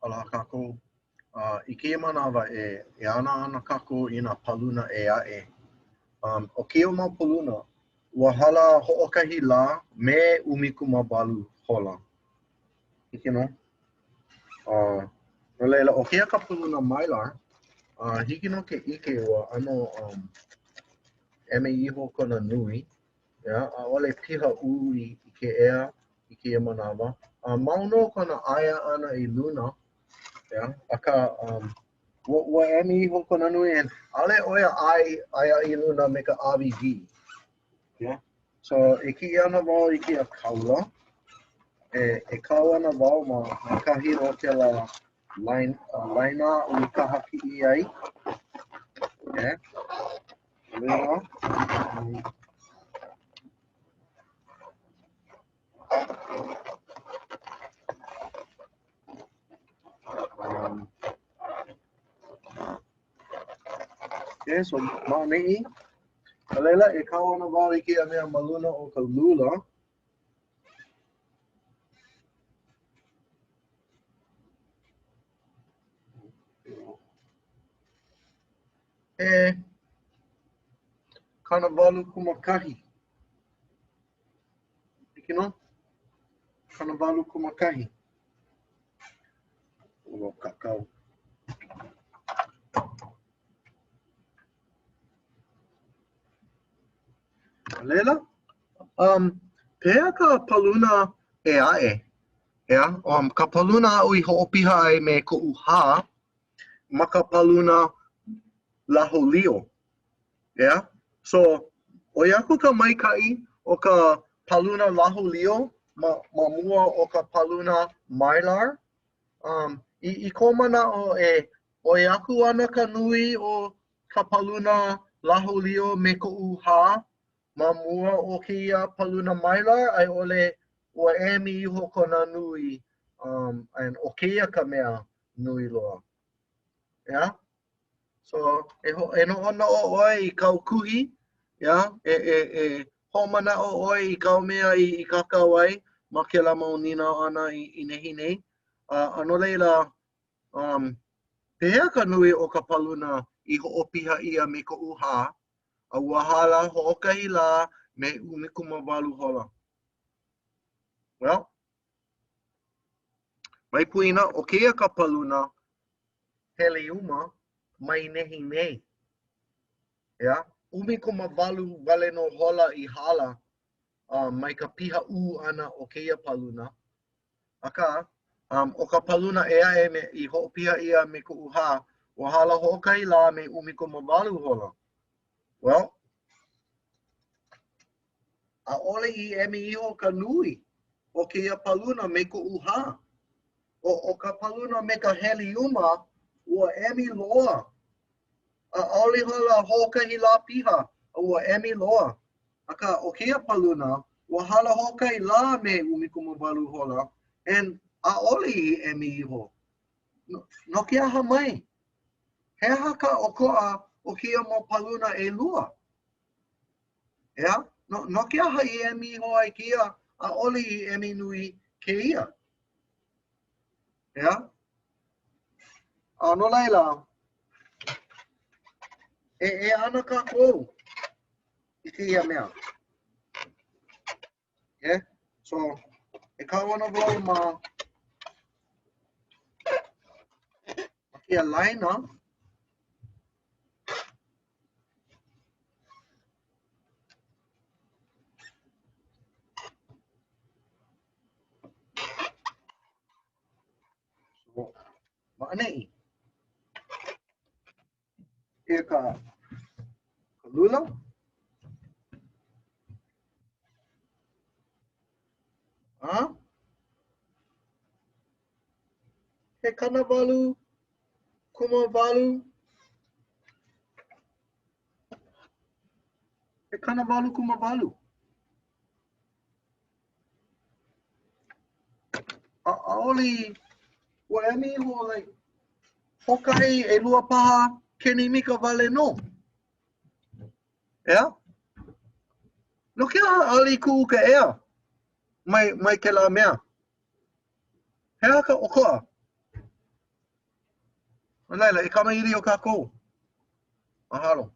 ala kako I kia manawa e ana kako I nā paluna e ae. O kia mau paluna, ua hala ho'okahi lā me ʻumikumawalu hola. Hiki no? No leila, o kia ka paluna Mylar, hiki no ke ʻike ua ano eme iho kona nui, ʻaʻole piha u I ke ea I kia manawa. Mauno kona aia ana I luna, aka ua eme iho kona nui and ale oia aia I luna me ka RVV. So e ki ana wau I kia kaula, e kau ana wau ma kahi o ke la laina o ka haki I ai. Lera. So maʻaneʻi, a leila e kau ana wau I kia mea maluna o ka lula. E kanawalu kumakahi. Hiki no? Kanawalu kumakahi. O kakau. Leila, pea ka paluna e ae. Ka paluna au I hoʻopiha ai me koʻu hā, ma ka paluna laholio. So, oi aku ka maikaʻi o ka paluna laholio ma mua o ka paluna Mylar. I ko manaʻo oi aku ana ka nui o ka paluna laholio me koʻu hā ma mua o kēia paluna Mylar ai ʻole ua emi iho kona nui and o kēia ka mea nui loa. So e noʻonoʻo ʻoe I kau kuhi, e hoʻomanaʻo ʻoe I kau mea I kakau ai ma kēlā mau ninau ʻana I nehi nei. No leila, pehea ka nui o ka paluna I hoʻopiha ʻia me koʻu hā, a ua hala hoʻokahi lā me ʻumikumawalu hola. Well, mai puina o kēia ka paluna Peleuma mai nehi nei. ʻUmikumawalu wale no hola I hala mai ka piha u ana o kēia paluna. Aka, o ka paluna e ae me I hoʻopiha ʻia me koʻu hā, ua hala hoʻokahi lā me ʻumikumawalu hola. Well, ʻaʻole I emi iho ka nui o kēia paluna me koʻu hā. O ka paluna me ka Heliuma, ua emi loa. ʻAʻole hala hoʻokahi lā piha, ua emi loa. Aka o kēia paluna, ua hala hoʻokahi lā me ʻumikumawalu hola, and ʻaʻole I emi iho. No ke aha mai. He aha ka ʻokoʻa o kēia mau paluna ʻelua? No ke aha I emi iho ai kia, ʻaʻole I emi nui kēia. No laila, e ana kākou I kēia mea. So, e kau ana wau ma kia laina. So, maʻaneʻi. Kia ka lula. He kanawalu kumawalu. He kanawalu kumawalu. ʻAʻole ua emi iho like hokai ʻelua paha kenimika wale no. No ke aha ali kuʻu ka ea mai ke la mea. He aha ka ʻokoʻa. Laila, e kamairi o kākou. Mahalo.